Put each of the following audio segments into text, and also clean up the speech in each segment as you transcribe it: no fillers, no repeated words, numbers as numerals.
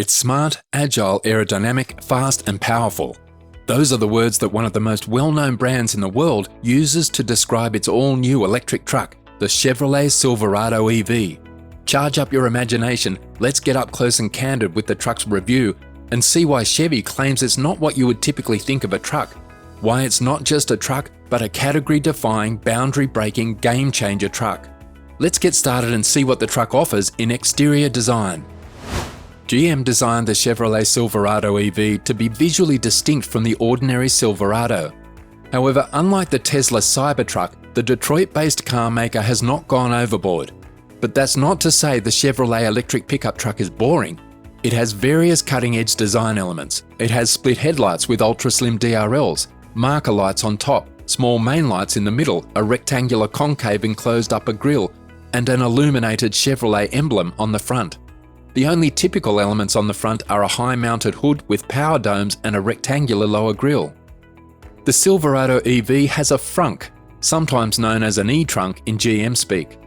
It's smart, agile, aerodynamic, fast and powerful. Those are the words that one of the most well-known brands in the world uses to describe its all-new electric truck, the Chevrolet Silverado EV. Charge up your imagination, let's get up close and candid with the truck's review and see why Chevy claims it's not what you would typically think of a truck. Why it's not just a truck, but a category-defying, boundary-breaking, game-changer truck. Let's get started and see what the truck offers in exterior design. GM designed the Chevrolet Silverado EV to be visually distinct from the ordinary Silverado. However, unlike the Tesla Cybertruck, the Detroit-based car maker has not gone overboard. But that's not to say the Chevrolet electric pickup truck is boring. It has various cutting-edge design elements. It has split headlights with ultra-slim DRLs, marker lights on top, small main lights in the middle, a rectangular concave enclosed upper grille, and an illuminated Chevrolet emblem on the front. The only typical elements on the front are a high-mounted hood with power domes and a rectangular lower grille. The Silverado EV has a frunk, sometimes known as an eTrunk in GM speak.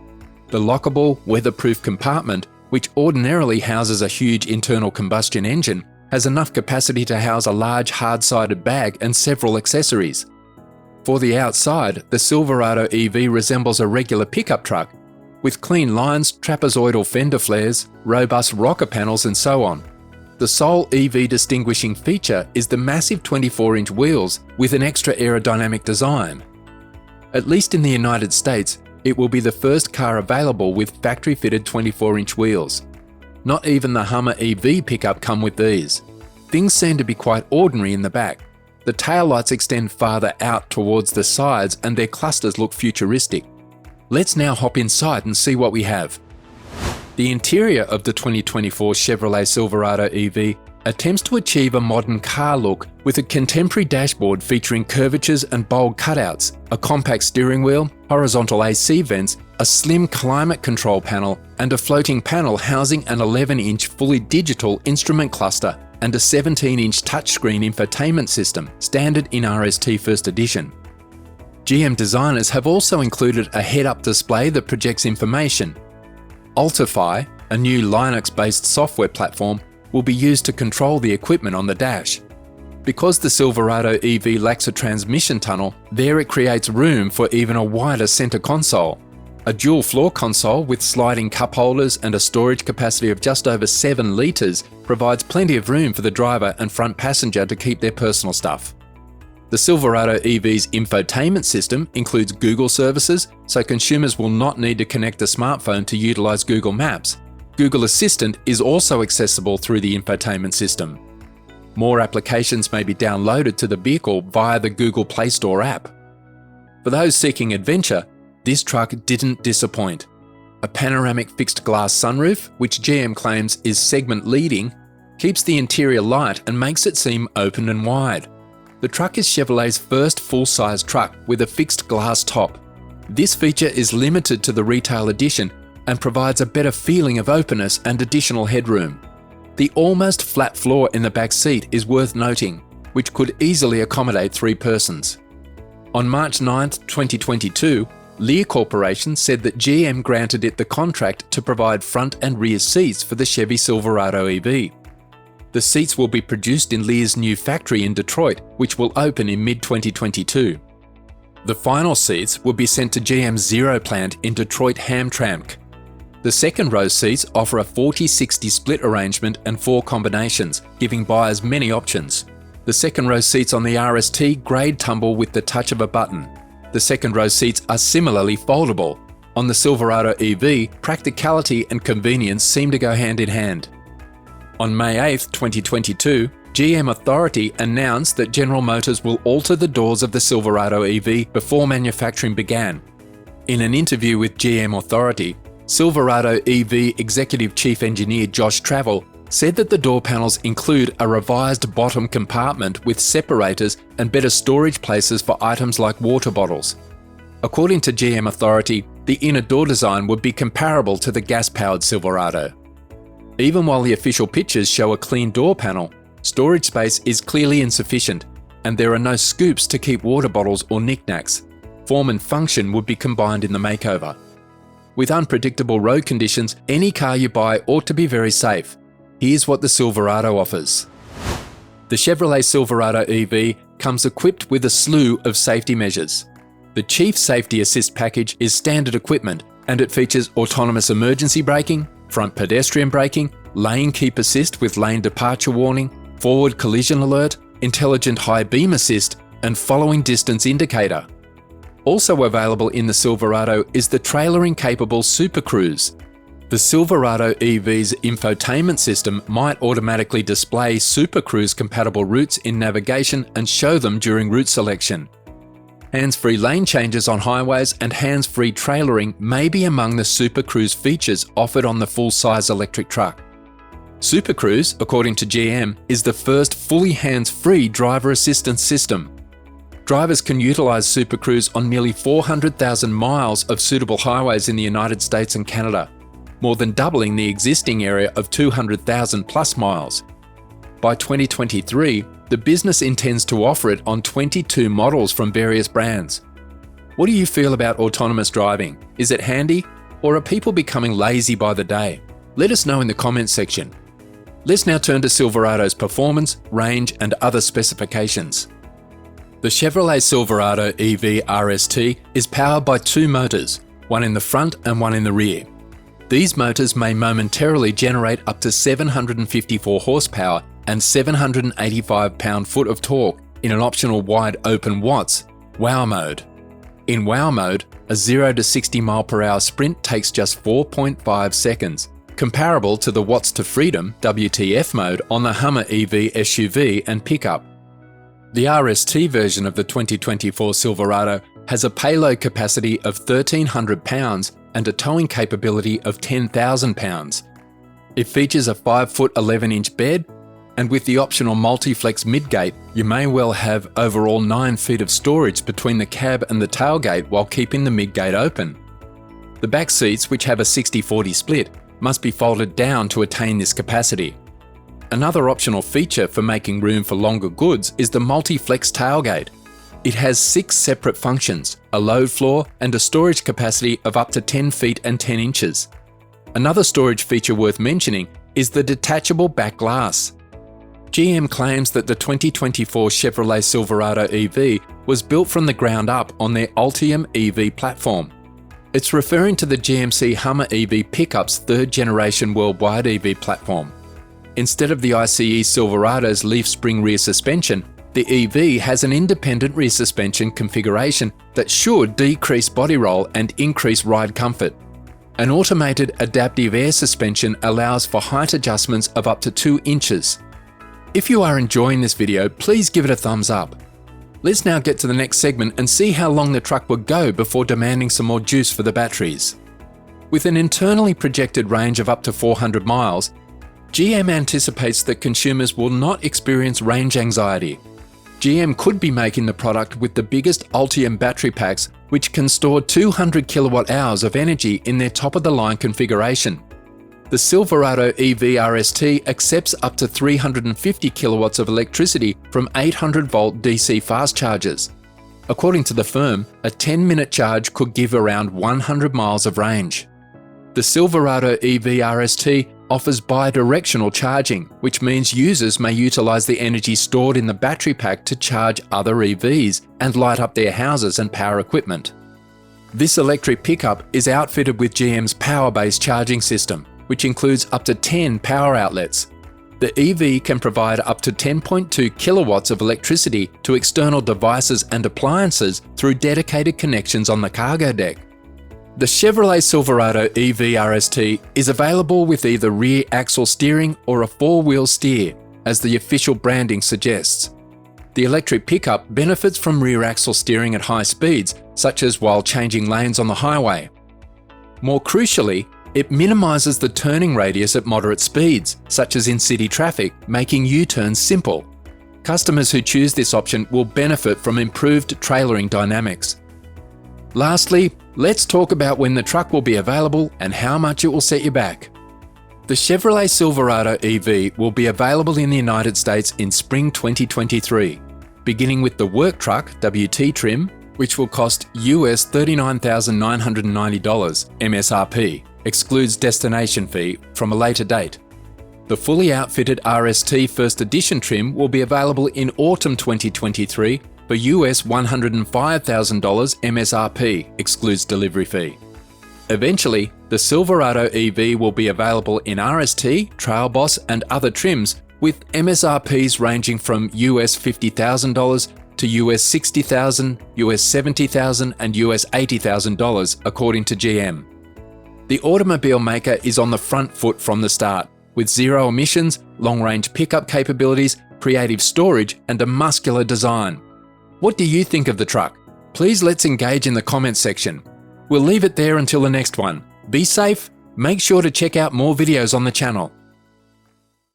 The lockable, weatherproof compartment, which ordinarily houses a huge internal combustion engine, has enough capacity to house a large hard-sided bag and several accessories. For the outside, the Silverado EV resembles a regular pickup truck, with clean lines, trapezoidal fender flares, robust rocker panels and so on. The sole EV distinguishing feature is the massive 24-inch wheels with an extra aerodynamic design. At least in the United States, it will be the first car available with factory-fitted 24-inch wheels. Not even the Hummer EV pickup come with these. Things seem to be quite ordinary in the back. The taillights extend farther out towards the sides and their clusters look futuristic. Let's now hop inside and see what we have. The interior of the 2024 Chevrolet Silverado EV attempts to achieve a modern car look with a contemporary dashboard featuring curvatures and bold cutouts, a compact steering wheel, horizontal AC vents, a slim climate control panel, and a floating panel housing an 11-inch fully digital instrument cluster and a 17-inch touchscreen infotainment system, standard in RST First Edition. GM designers have also included a head-up display that projects information. Ultifi, a new Linux-based software platform, will be used to control the equipment on the dash. Because the Silverado EV lacks a transmission tunnel, there it creates room for even a wider center console. A dual floor console with sliding cup holders and a storage capacity of just over 7 litres provides plenty of room for the driver and front passenger to keep their personal stuff. The Silverado EV's infotainment system includes Google services, so consumers will not need to connect a smartphone to utilize Google Maps. Google Assistant is also accessible through the infotainment system. More applications may be downloaded to the vehicle via the Google Play Store app. For those seeking adventure, this truck didn't disappoint. A panoramic fixed glass sunroof, which GM claims is segment leading, keeps the interior light and makes it seem open and wide. The truck is Chevrolet's first full-size truck with a fixed glass top. This feature is limited to the retail edition and provides a better feeling of openness and additional headroom. The almost flat floor in the back seat is worth noting, which could easily accommodate 3 persons. On March 9, 2022, Lear Corporation said that GM granted it the contract to provide front and rear seats for the Chevy Silverado EV. The seats will be produced in Lear's new factory in Detroit, which will open in mid-2022. The final seats will be sent to GM's Zero plant in Detroit-Hamtramck. The second row seats offer a 40-60 split arrangement and 4 combinations, giving buyers many options. The second row seats on the RST grade tumble with the touch of a button. The second row seats are similarly foldable. On the Silverado EV, practicality and convenience seem to go hand in hand. On May 8, 2022, GM Authority announced that General Motors will alter the doors of the Silverado EV before manufacturing began. In an interview with GM Authority, Silverado EV Executive Chief Engineer Josh Travel said that the door panels include a revised bottom compartment with separators and better storage places for items like water bottles. According to GM Authority, the inner door design would be comparable to the gas-powered Silverado. Even while the official pictures show a clean door panel, storage space is clearly insufficient, and there are no scoops to keep water bottles or knickknacks. Form and function would be combined in the makeover. With unpredictable road conditions, any car you buy ought to be very safe. Here's what the Silverado offers. The Chevrolet Silverado EV comes equipped with a slew of safety measures. The Chief Safety Assist package is standard equipment, and it features autonomous emergency braking, front pedestrian braking, lane keep assist with lane departure warning, forward collision alert, intelligent high beam assist, and following distance indicator. Also available in the Silverado is the trailering-capable Super Cruise. The Silverado EV's infotainment system might automatically display Super Cruise-compatible routes in navigation and show them during route selection. Hands-free lane changes on highways and hands-free trailering may be among the Super Cruise features offered on the full-size electric truck. Super Cruise, according to GM, is the first fully hands-free driver assistance system. Drivers can utilize Super Cruise on nearly 400,000 miles of suitable highways in the United States and Canada, more than doubling the existing area of 200,000 plus miles. By 2023, the business intends to offer it on 22 models from various brands. What do you feel about autonomous driving? Is it handy, or are people becoming lazy by the day? Let us know in the comments section. Let's now turn to Silverado's performance, range, and other specifications. The Chevrolet Silverado EV RST is powered by two motors, one in the front and one in the rear. These motors may momentarily generate up to 754 horsepower and 785 pound-foot of torque in an optional wide open watts WOW mode. In WOW mode, a 0 to 60 mph sprint takes just 4.5 seconds, comparable to the watts to freedom WTF mode on the Hummer EV SUV and pickup. The RST version of the 2024 Silverado has a payload capacity of 1,300 pounds and a towing capability of 10,000 pounds. It features a 5-foot 11-inch bed, and with the optional multi-flex midgate, you may well have overall 9 feet of storage between the cab and the tailgate while keeping the midgate open. The back seats, which have a 60-40 split, must be folded down to attain this capacity. Another optional feature for making room for longer goods is the multi-flex tailgate. It has 6 separate functions, a load floor, and a storage capacity of up to 10 feet and 10 inches. Another storage feature worth mentioning is the detachable back glass. GM claims that the 2024 Chevrolet Silverado EV was built from the ground up on their Ultium EV platform. It's referring to the GMC Hummer EV pickup's third-generation worldwide EV platform. Instead of the ICE Silverado's leaf spring rear suspension, the EV has an independent rear suspension configuration that should decrease body roll and increase ride comfort. An automated adaptive air suspension allows for height adjustments of up to 2 inches. If you are enjoying this video, please give it a thumbs up. Let's now get to the next segment and see how long the truck would go before demanding some more juice for the batteries. With an internally projected range of up to 400 miles, GM anticipates that consumers will not experience range anxiety. GM could be making the product with the biggest Ultium battery packs, which can store 200 kilowatt hours of energy in their top-of-the-line configuration. The Silverado EV RST accepts up to 350 kilowatts of electricity from 800-volt DC fast chargers. According to the firm, a 10-minute charge could give around 100 miles of range. The Silverado EV RST offers bi-directional charging, which means users may utilize the energy stored in the battery pack to charge other EVs and light up their houses and power equipment. This electric pickup is outfitted with GM's power-based charging system, which includes up to 10 power outlets. The EV can provide up to 10.2 kilowatts of electricity to external devices and appliances through dedicated connections on the cargo deck. The Chevrolet Silverado EV RST is available with either rear axle steering or a 4-wheel steer, as the official branding suggests. The electric pickup benefits from rear axle steering at high speeds, such as while changing lanes on the highway. More crucially, it minimises the turning radius at moderate speeds, such as in city traffic, making U-turns simple. Customers who choose this option will benefit from improved trailering dynamics. Lastly, let's talk about when the truck will be available and how much it will set you back. The Chevrolet Silverado EV will be available in the United States in spring 2023, beginning with the work truck WT trim, which will cost US $39,990 MSRP, excludes destination fee, from a later date. The fully outfitted RST First Edition trim will be available in autumn 2023 for US $105,000 MSRP, excludes delivery fee. Eventually, the Silverado EV will be available in RST, Trail Boss and other trims with MSRPs ranging from US $50,000 to US $60,000, US $70,000 and US $80,000 according to GM. The automobile maker is on the front foot from the start, with zero emissions, long-range pickup capabilities, creative storage and a muscular design. What do you think of the truck? Please let's engage in the comments section. We'll leave it there until the next one. Be safe, make sure to check out more videos on the channel.